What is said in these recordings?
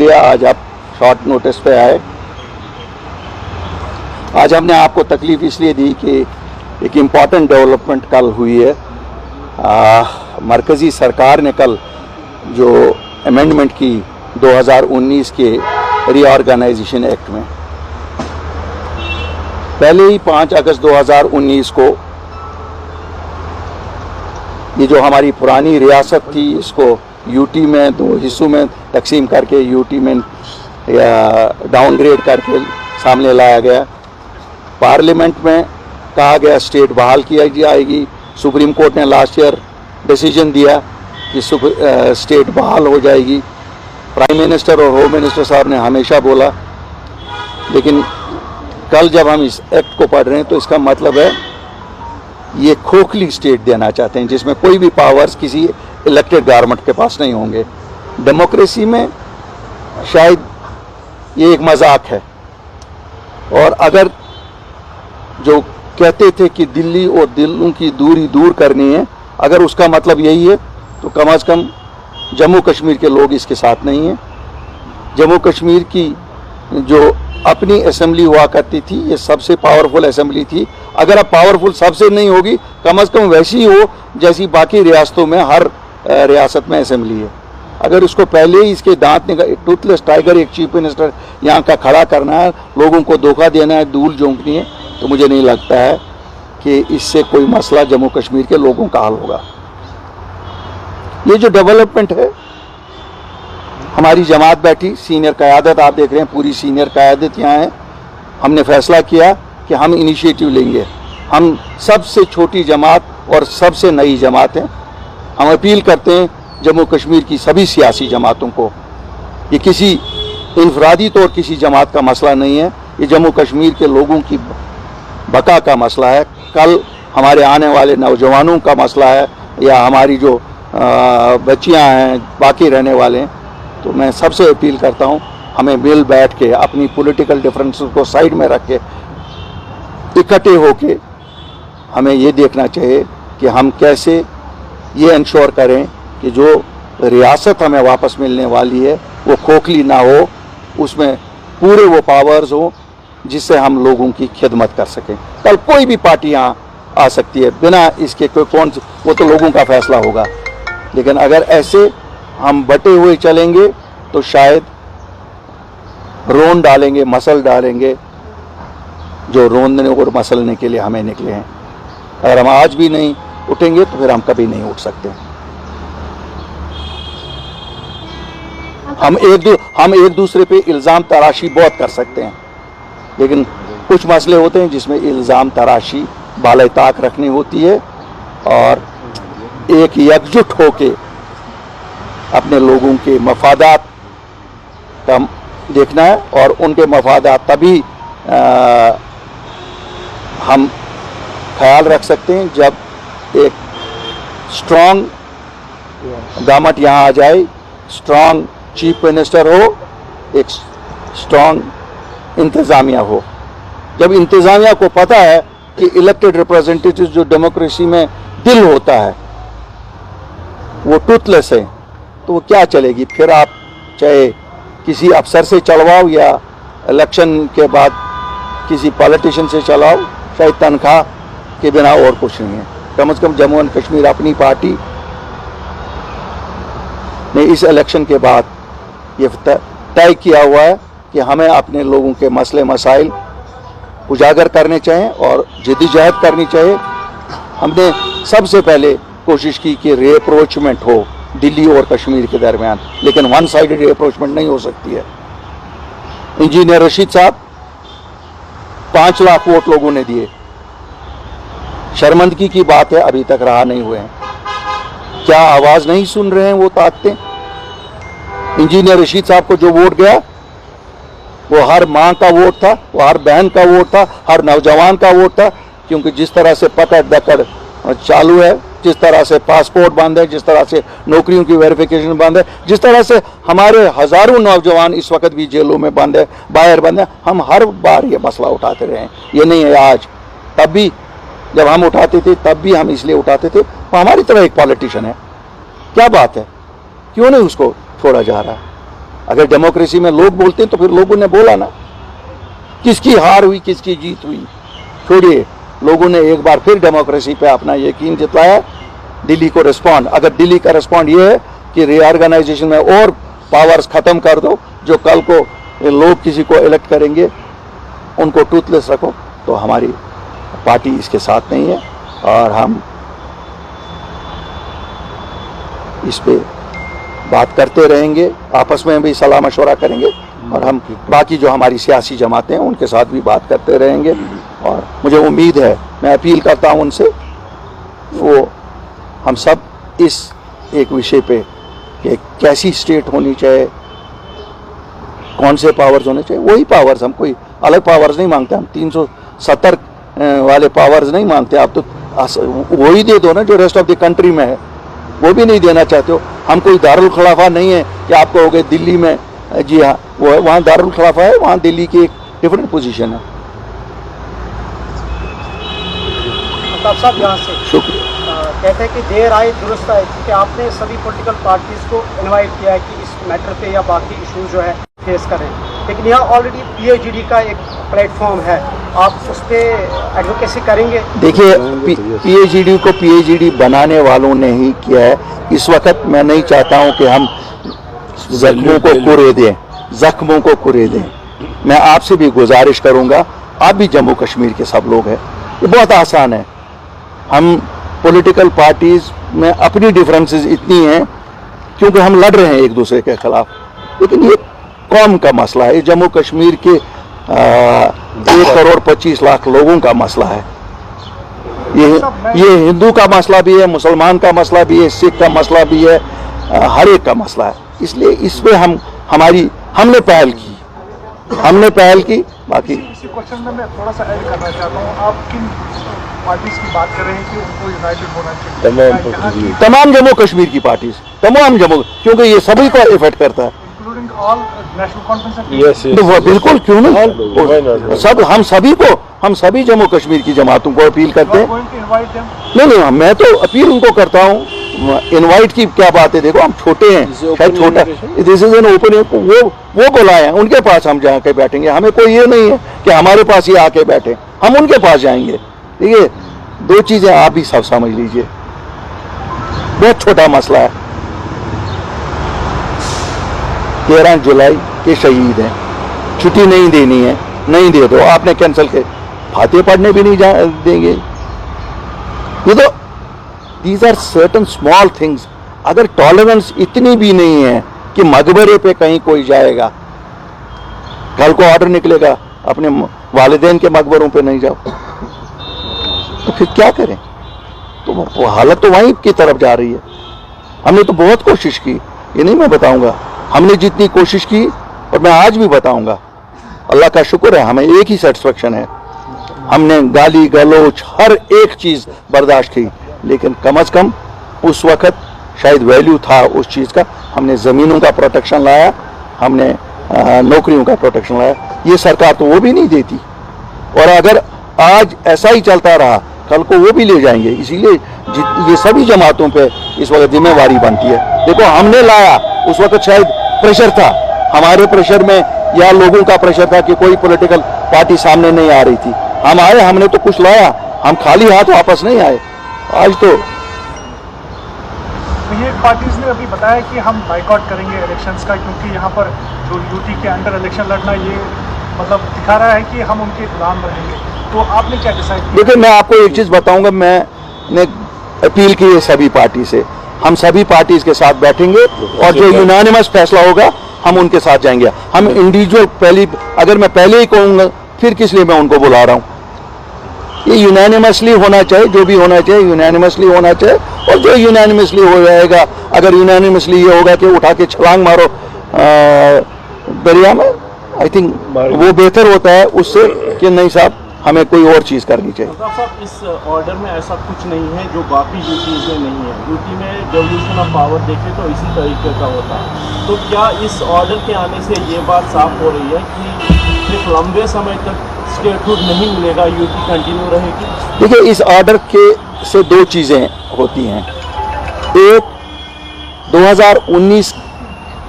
शुक्रिया आज आप शॉर्ट नोटिस पे आए। आज हमने आपको तकलीफ इसलिए दी कि एक इम्पॉर्टेंट डेवलपमेंट कल हुई है। मरकज़ी सरकार ने कल जो अमेंडमेंट की 2019 के रीऑर्गेनाइजेशन एक्ट में, पहले ही 5 अगस्त 2019 को ये जो हमारी पुरानी रियासत थी इसको यूटी में 2 हिस्सों में तकसीम करके यूटी में डाउनग्रेड करके सामने लाया गया। पार्लियामेंट में कहा गया स्टेट बहाल किया जाएगी। सुप्रीम कोर्ट ने लास्ट ईयर डिसीजन दिया कि स्टेट बहाल हो जाएगी। प्राइम मिनिस्टर और होम मिनिस्टर साहब ने हमेशा बोला, लेकिन कल जब हम इस एक्ट को पढ़ रहे हैं तो इसका मतलब है ये खोखली स्टेट देना चाहते हैं जिसमें कोई भी पावर्स किसी इलेक्टेड गवर्नमेंट के पास नहीं होंगे। डेमोक्रेसी में शायद ये एक मजाक है। और अगर जो कहते थे कि दिल्ली और दिलों की दूरी दूर करनी है, अगर उसका मतलब यही है तो कम से कम जम्मू कश्मीर के लोग इसके साथ नहीं हैं। जम्मू कश्मीर की जो अपनी असेंबली हुआ करती थी ये सबसे पावरफुल असेंबली थी। अगर अब पावरफुल सबसे नहीं होगी, कम से कम वैसी हो जैसी बाकी रियासतों में हर रियासत में असेंबली है। अगर उसको पहले ही इसके दांत निकाल, टूथलेस टाइगर एक चीफ मिनिस्टर यहाँ का खड़ा करना है, लोगों को धोखा देना है, धूल झोंकनी है, तो मुझे नहीं लगता है कि इससे कोई मसला जम्मू कश्मीर के लोगों का हल होगा। ये जो डेवलपमेंट है, हमारी जमात बैठी, सीनियर क़यादत आप देख रहे हैं, पूरी सीनियर क़यादत यहाँ है। हमने फैसला किया कि हम इनिशिएटिव लेंगे। हम सबसे छोटी जमात और सबसे नई जमात हैं। हम अपील करते हैं जम्मू कश्मीर की सभी सियासी जमातों को, ये किसी इनफरादी तौर किसी जमात का मसला नहीं है, ये जम्मू कश्मीर के लोगों की बका का मसला है। कल हमारे आने वाले नौजवानों का मसला है, या हमारी जो बच्चियां हैं, बाकी रहने वाले हैं। तो मैं सबसे अपील करता हूं, हमें मिल बैठ के अपनी पॉलिटिकल डिफरेंसेस को साइड में रख के इकट्ठे होके हमें ये देखना चाहिए कि हम कैसे ये इंश्योर करें कि जो रियासत हमें वापस मिलने वाली है वो खोखली ना हो, उसमें पूरे वो पावर्स हो जिससे हम लोगों की खिदमत कर सकें। कल कोई भी पार्टी यहाँ आ सकती है, बिना इसके कोई कौन, वो तो लोगों का फैसला होगा। लेकिन अगर ऐसे हम बटे हुए चलेंगे तो शायद रोन डालेंगे, मसल डालेंगे जो रोंदने और मसलने के लिए हमें निकले हैं। अगर हम आज भी नहीं उठेंगे तो फिर हम कभी नहीं उठ सकते। हम एक दूसरे पे इल्ज़ाम तराशी बहुत कर सकते हैं, लेकिन कुछ मसले होते हैं जिसमें इल्ज़ाम तराशी बालाताक रखनी होती है और एक एकजुट होके अपने लोगों के मफादात का देखना है। और उनके मफादात तभी हम ख्याल रख सकते हैं जब एक स्ट्रॉन्ग गवर्नमेंट यहाँ आ जाए, स्ट्रॉन्ग चीफ मिनिस्टर हो, एक स्ट्रॉन्ग इंतज़ामिया हो। जब इंतज़ामिया को पता है कि इलेक्टेड रिप्रेजेंटेटिव जो डेमोक्रेसी में दिल होता है वो टूथलेस है, तो वो क्या चलेगी। फिर आप चाहे किसी अफसर से चलवाओ या इलेक्शन के बाद किसी पॉलिटिशियन से चलाओ, शायद तनख्वाह के बिना और कुछ नहीं है। कम से कम जम्मू एंड कश्मीर अपनी पार्टी ने इस इलेक्शन के बाद ये तय किया हुआ है कि हमें अपने लोगों के मसले मसाइल उजागर करने चाहिए और जद्दोजहद करनी चाहिए। हमने सबसे पहले कोशिश की कि रीअप्रोचमेंट हो दिल्ली और कश्मीर के दरमियान, लेकिन वन साइडेड रीअप्रोचमेंट नहीं हो सकती है। इंजीनियर रशीद साहब 5 लाख वोट लोगों ने दिए, शर्मिंदगी की बात है अभी तक रहा नहीं हुए हैं। क्या आवाज़ नहीं सुन रहे हैं वो ताकतें? इंजीनियर रशीद साहब को जो वोट गया वो हर माँ का वोट था, वो हर बहन का वोट था, हर नौजवान का वोट था। क्योंकि जिस तरह से पकड़ दकड़ चालू है, जिस तरह से पासपोर्ट बंद है, जिस तरह से नौकरियों की वेरिफिकेशन बंद है, जिस तरह से हमारे हज़ारों नौजवान इस वक्त भी जेलों में बंद है, बाहर बंद है, हम हर बार ये मसला उठाते रहे हैं। ये नहीं है आज, तब भी जब हम उठाते थे तब भी हम इसलिए उठाते थे, वो हमारी तरह एक पॉलिटिशियन है। क्या बात है, क्यों नहीं उसको छोड़ा जा रहा है? अगर डेमोक्रेसी में लोग बोलते हैं तो फिर लोगों ने बोला ना, किसकी हार हुई किसकी जीत हुई छोड़िए, लोगों ने एक बार फिर डेमोक्रेसी पे अपना यकीन जताया। दिल्ली को रिस्पॉन्ड, अगर दिल्ली का रिस्पॉन्ड ये है कि रीऑर्गेनाइजेशन में और पावर्स खत्म कर दो, जो कल को लोग किसी को इलेक्ट करेंगे उनको टूथलेस रखो, तो हमारी पार्टी इसके साथ नहीं है और हम इस पे बात करते रहेंगे, आपस में भी सलाह मशवरा करेंगे और हम बाकी जो हमारी सियासी जमातें हैं उनके साथ भी बात करते रहेंगे। और मुझे उम्मीद है, मैं अपील करता हूं उनसे, वो हम सब इस एक विषय पे कि कैसी स्टेट होनी चाहिए, कौन से पावर्स होने चाहिए, वही पावर्स, हम कोई अलग पावर्स नहीं मांगते, हम 370 वाले पावर्स नहीं मांगते। आप तो वही दे दो ना जो रेस्ट ऑफ द कंट्री में है, वो भी नहीं देना चाहते हो। हम कोई दारुल खिलाफा नहीं है कि आप कहोगे दिल्ली में, जी हाँ वो है, वहाँ दारुल खिलाफा है, वहाँ दिल्ली की एक डिफरेंट पोजीशन है। साहब यहाँ से शुक्रिया। कहते हैं कि देर आए दुरुस्त आए, क्योंकि आपने सभी पॉलिटिकल पार्टीज को इनवाइट किया है कि इस मैटर पे या बाकी इशू जो है फेस करें, लेकिन यहाँ ऑलरेडी पीएचडी का एक प्लेटफॉर्म है, आप उस पर एडवोकेसी करेंगे? देखिए, पीएचडी को पीएचडी बनाने वालों ने ही किया है। इस वक्त मैं नहीं चाहता हूँ कि हम जख्मों को कुरे दें, जख्मों को कुरे दें। मैं आपसे भी गुजारिश करूँगा, आप भी जम्मू कश्मीर के सब लोग हैं, ये बहुत आसान है। हम पॉलिटिकल पार्टीज में अपनी डिफरेंसेस इतनी हैं क्योंकि हम लड़ रहे हैं एक दूसरे के खिलाफ, लेकिन ये कौम का मसला है, ये जम्मू कश्मीर के 1,25,00,000 लोगों का मसला है। ये हिंदू का मसला भी है, मुसलमान का मसला भी है, सिख का मसला भी है, हर एक का मसला है। इसलिए इस पे हमने पहल की, बाकी इसी क्वेश्चन में मैं थोड़ा सा ऐड करना चाहता हूँ, आप किन पार्टीज की बात कर रहे हैं कि उनको यूनाइटेड होना चाहिए? तमाम जम्मू कश्मीर की पार्टीज, तमाम जम्मू, क्योंकि ये सभी को इफेक्ट करता है, इंक्लूडिंग ऑल नेशनल कॉन्फ्रेंस। तो वो बिल्कुल, क्यों नहीं, सब हम सभी जम्मू कश्मीर की जमातों को अपील करते हैं। नहीं, मैं तो अपील उनको करता हूँ। इनवाइट की क्या बात है, देखो हम छोटे हैं, शायद छोटा, दिस इज एन ओपन, वो बुलाए हैं, उनके पास हम जाके बैठेंगे। हमें कोई ये नहीं है कि हमारे पास ही आके बैठे, हम उनके पास जाएंगे। ठीक है, दो चीजें आप भी सब समझ लीजिए, बहुत छोटा मसला है। 13 जुलाई के शहीद हैं, छुट्टी नहीं देनी है, नहीं दे दो, आपने कैंसिल कर, फातिहा पढ़ने भी नहीं देंगे। ये तो these are certain small things. अगर टॉलरेंस इतनी भी नहीं है कि मकबरे पे कहीं कोई जाएगा, कल को ऑर्डर निकलेगा अपने वालिदैन के मकबरों पे नहीं जाओ, तो फिर क्या करें? तो वो हालत तो वहीं की तरफ जा रही है। हमने तो बहुत कोशिश की, ये नहीं मैं बताऊंगा, हमने जितनी कोशिश की, और मैं आज भी बताऊंगा, अल्लाह का शुक्र है हमें एक ही सेटिस्फेक्शन है, हमने गाली गलोच हर एक चीज बर्दाश्त की, लेकिन कम से कम उस वक्त शायद वैल्यू था उस चीज का। हमने जमीनों का प्रोटेक्शन लाया, हमने नौकरियों का प्रोटेक्शन लाया, ये सरकार तो वो भी नहीं देती। और अगर आज ऐसा ही चलता रहा, कल को वो भी ले जाएंगे। इसीलिए ये सभी जमातों पे इस वक्त जिम्मेवारी बनती है। देखो हमने लाया, उस वक्त शायद प्रेशर था, हमारे प्रेशर में या लोगों का प्रेशर था कि कोई पॉलिटिकल पार्टी सामने नहीं आ रही थी, हम आए, हमने तो कुछ लाया, हम खाली हाथ वापस नहीं आए। आज तो ये पार्टीज ने अभी बताया कि हम बाइकआउट करेंगे इलेक्शंस का, क्योंकि यहाँ पर जो यूटी के अंडर इलेक्शन लड़ना, ये मतलब दिखा रहा है कि हम उनके गुलाम रहेंगे। तो आपने क्या डिसाइड किया? देखिए, मैं आपको एक चीज बताऊंगा, मैंने अपील की है सभी पार्टी से, हम सभी पार्टीज के साथ बैठेंगे और जो यूनानिमस फैसला होगा हम उनके साथ जाएंगे। हम इंडिविजुअल अगर मैं पहले ही कहूँगा, फिर किस लिए मैं उनको बुला रहा हूँ? ये यूनानिमसली होना चाहिए, जो भी होना चाहिए यूनानिमसली होना चाहिए, और जो यूनानिमसली हो जाएगा, अगर यूनानिमसली ये होगा कि उठा के छलांग मारो दरिया में, आई थिंक वो बेहतर होता है उससे कि नहीं साहब हमें कोई और चीज़ करनी चाहिए। साहब, इस ऑर्डर में ऐसा कुछ नहीं है जो बाकी यूटीज़ में नहीं है। यूटी में डेवल्यूशन ऑफ पावर देखें तो इसी तरीके का होता है। तो क्या इस ऑर्डर के आने से ये बात साफ हो रही है कि एक लंबे समय तक स्टेटहुड नहीं मिलेगा, यूटी कंटिन्यू रहेगी? देखिए, इस ऑर्डर के से दो चीज़ें होती हैं। एक, 2019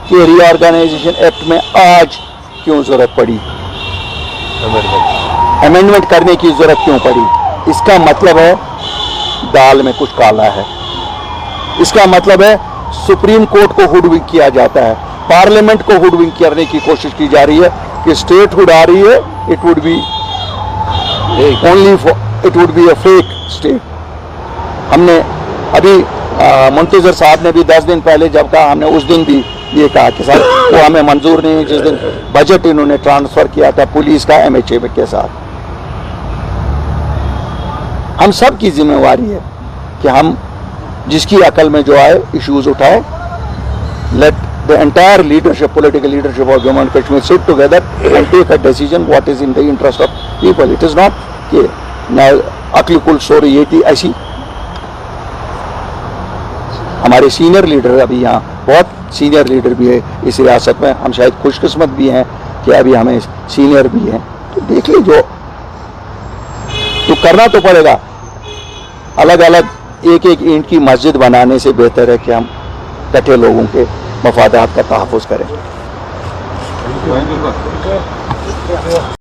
कि रीऑर्गेनाइजेशन एक्ट में आज क्यों ज़रूरत पड़ी, अमेंडमेंट करने की ज़रूरत क्यों पड़ी। इसका मतलब है दाल में कुछ काला है। इसका मतलब है सुप्रीम कोर्ट को हुडविंग किया जाता है, पार्लियामेंट को हुडविंग करने की कोशिश की जा रही है कि स्टेट हुड आ रही है, it would be only it would be a fake state. हमने अभी मुंतजर साहब ने भी 10 दिन पहले जब कहा, हमने उस दिन भी ये कहा कि सर वो हमें मंजूर नहीं है, जिस दिन बजट इन्होंने ट्रांसफर किया था पुलिस का MHA के साथ। हम सब की जिम्मेवारी है कि हम जिसकी अकल में जो आए इश्यूज उठाए। Let the entire leadership, political leadership of Jammu and Kashmir sit together and take a decision what is in the interest of people. It is not कि अकली कुल स्टोरी ये थी ऐसी। हमारे सीनियर लीडर, अभी यहाँ बहुत सीनियर लीडर भी है इस रियासत में, हम शायद खुशकिस्मत भी हैं कि अभी हमें सीनियर भी हैं। तो देख लीजिए, तो करना तो पड़ेगा। अलग अलग एक एक ईंट की मस्जिद बनाने से बेहतर है कि हम कटे लोगों के मफादात का तहफ़्फ़ुज़ करें।